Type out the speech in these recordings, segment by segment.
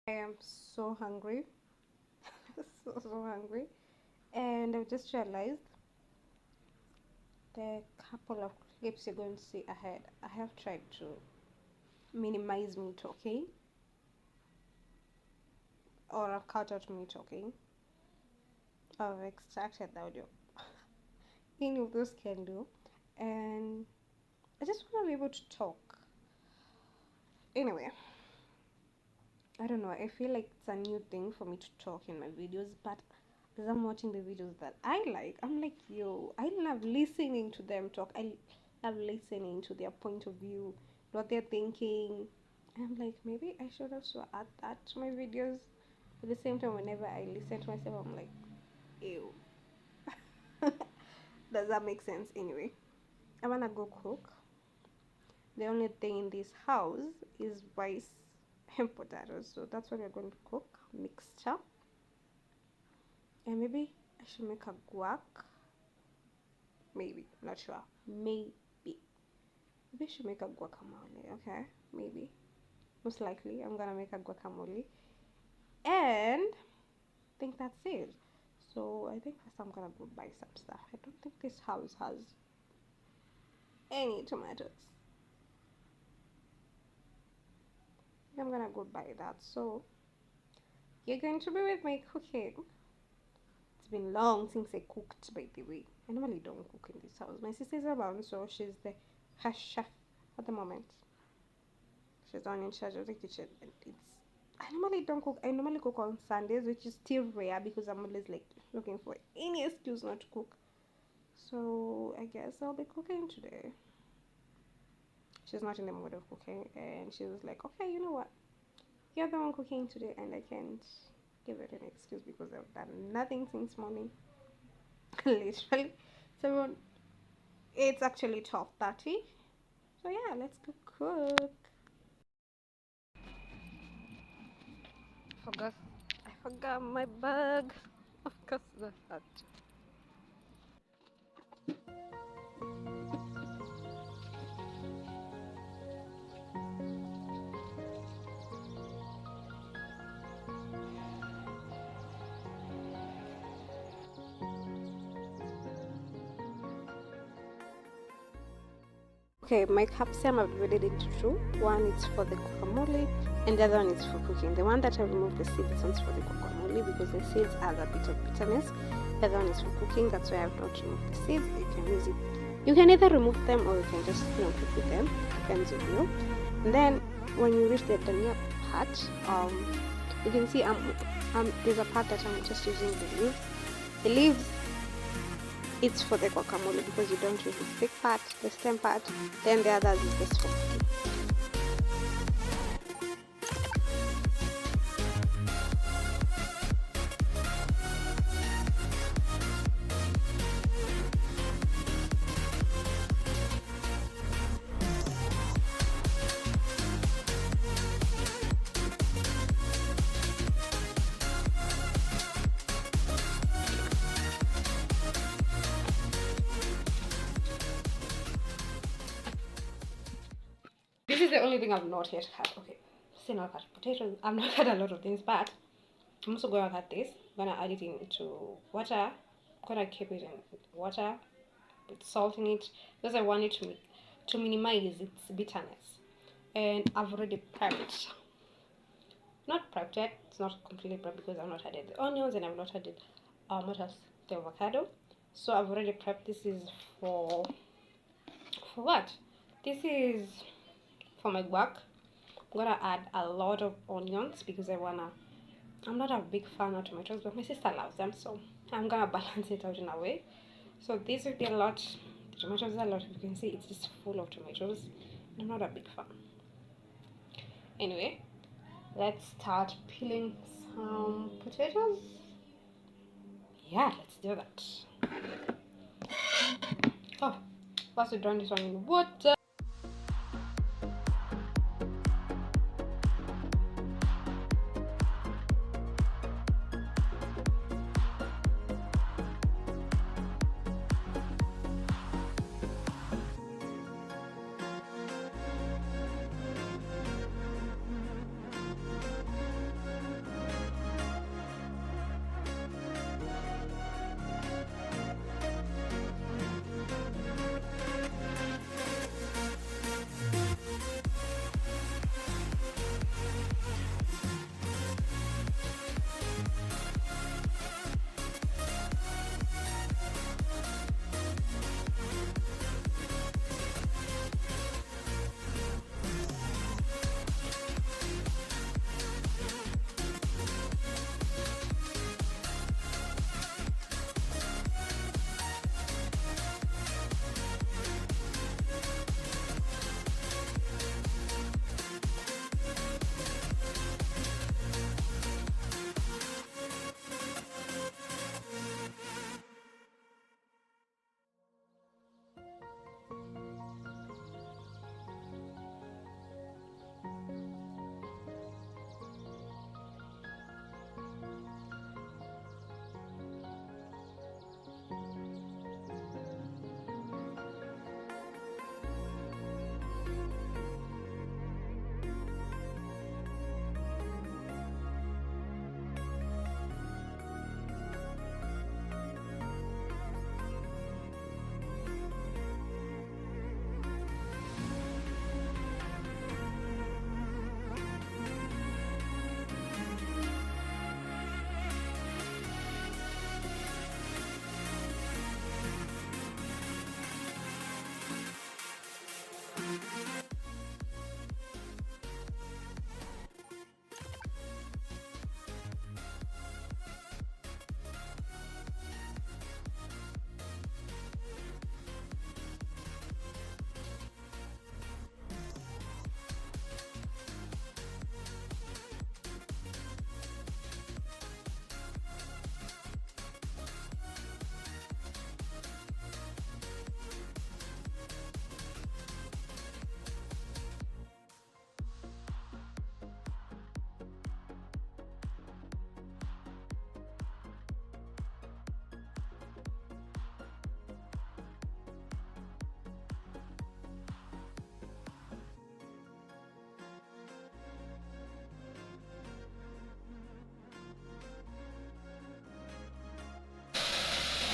I am so hungry, so hungry, and I've just realized the couple of clips you're going to see ahead. I have tried to minimize me talking, or I've cut out me talking, or I've extracted the audio. Any of those can do, and I just want to be able to talk. Anyway, I don't know. I feel like it's a new thing for me to talk in my videos, but as I'm watching the videos that I like, I'm like, yo, I love listening to them talk. I love listening to their point of view, what they're thinking. And I'm like, maybe I should also add that to my videos. At the same time, whenever I listen to myself, I'm like, ew. Does that make sense? Anyway, I wanna go cook. The only thing in this house is rice and potatoes, so that's what we're going to cook mixture. And maybe I should make a guac. Maybe, not sure. Maybe. Maybe I should make a guacamole. Okay, maybe. Most likely, I'm gonna make a guacamole. And I think that's it. So I think first I'm gonna go buy some stuff. I don't think this house has any tomatoes. I'm gonna go buy that. So you're going to be with me cooking. It's been long since I cooked, by the way. I normally don't cook in this house. My sister's around, so she's the head chef at the moment. She's the one in charge of the kitchen, and it's. I normally don't cook. I normally cook on Sundays, which is still rare because I'm always like looking for any excuse not to cook. So I guess I'll be cooking today. She's not in the mood of cooking, and she was like, "Okay, you know what? You're the one cooking today, and I can't give it an excuse because I've done nothing since morning, literally." So it's actually 12:30. So yeah, let's go cook. Forgot. I forgot my bag. Of course, that. Okay, my capsicum I've divided into two. One is for the guacamole, and the other one is for cooking. The one that I removed the seeds, this one's for the guacamole because the seeds add a bit of bitterness. The other one is for cooking. That's why I've not removed the seeds. You can use it. You can either remove them or you can just cook with them. Depends on you. And then when you reach the dhania part, you can see there's a part that I'm just using the leaves. The leaves, it's for the guacamole because you don't use the stick part, the stem part. Then the others is just for cooking. This is the only thing I've not yet cut. Okay, still not cut potatoes. I've not cut a lot of things, but I'm also going to cut this. I'm going to add it into water. I'm going to keep it in water with salt in it because I want it to minimize its bitterness. And I've already prepped. Not prepped yet. It's not completely prepped because I've not added the onions and I've not added what else? The avocado. So I've already prepped. This is for what? This is for my guac. I'm gonna add a lot of onions because I'm not a big fan of tomatoes, but my sister loves them, so I'm gonna balance it out in a way. So this will be a lot. The tomatoes are a lot. You can see it's just full of tomatoes. I'm not a big fan. Anyway, let's start peeling some potatoes. Yeah, let's do that. Oh, first we drown this one in water.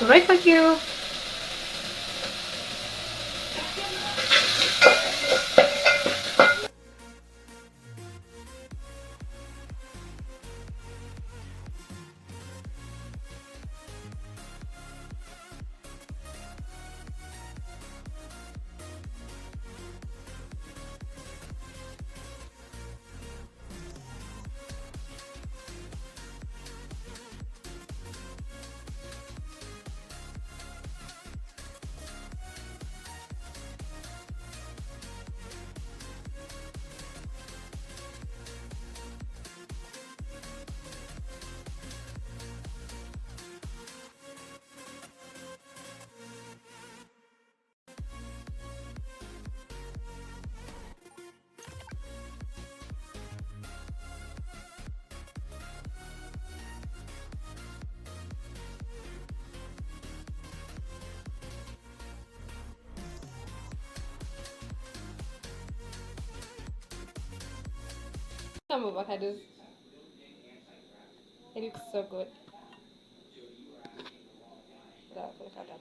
Right for you. Some avocados. It looks so good. Look at that.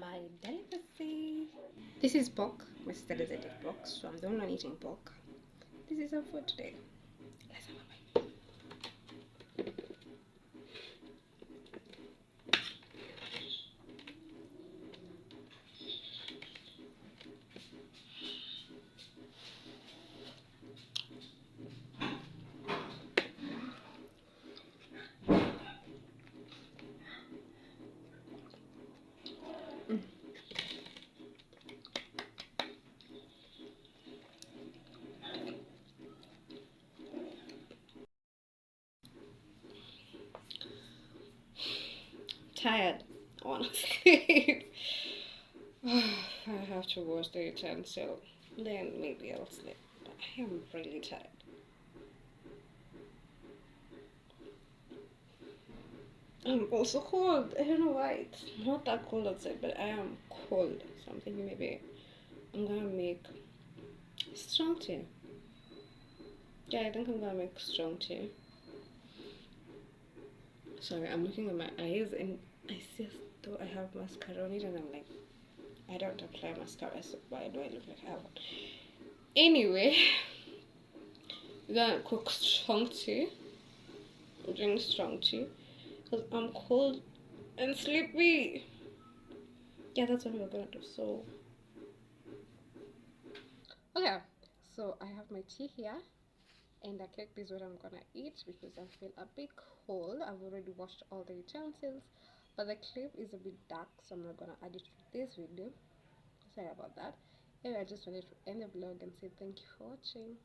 My delicacy. This is pork. My sister doesn't eat pork, so I'm the only one eating pork. This is our food today. Let's have a bite. Tired. I want to sleep. I have to wash the utensil. Then maybe I'll sleep. But I am really tired. I'm also cold. I don't know why. It's not that cold outside, but I am cold. So I'm thinking maybe I'm gonna make strong tea. Yeah, I think I'm gonna make strong tea. Sorry, I'm looking at my eyes and I see as though I have mascara on it, and I'm like, I don't apply mascara, so why do I look like I have one? Anyway, we're gonna cook strong tea. Drink strong tea because I'm cold and sleepy. Yeah, that's what we're gonna do. So, okay, So I have my tea here, and the cake is what I'm gonna eat because I feel a bit cold. I've already washed all the utensils, but the clip is a bit dark, so I'm not gonna add it to this video. Sorry about that. Anyway, I just wanted to end the vlog and say thank you for watching.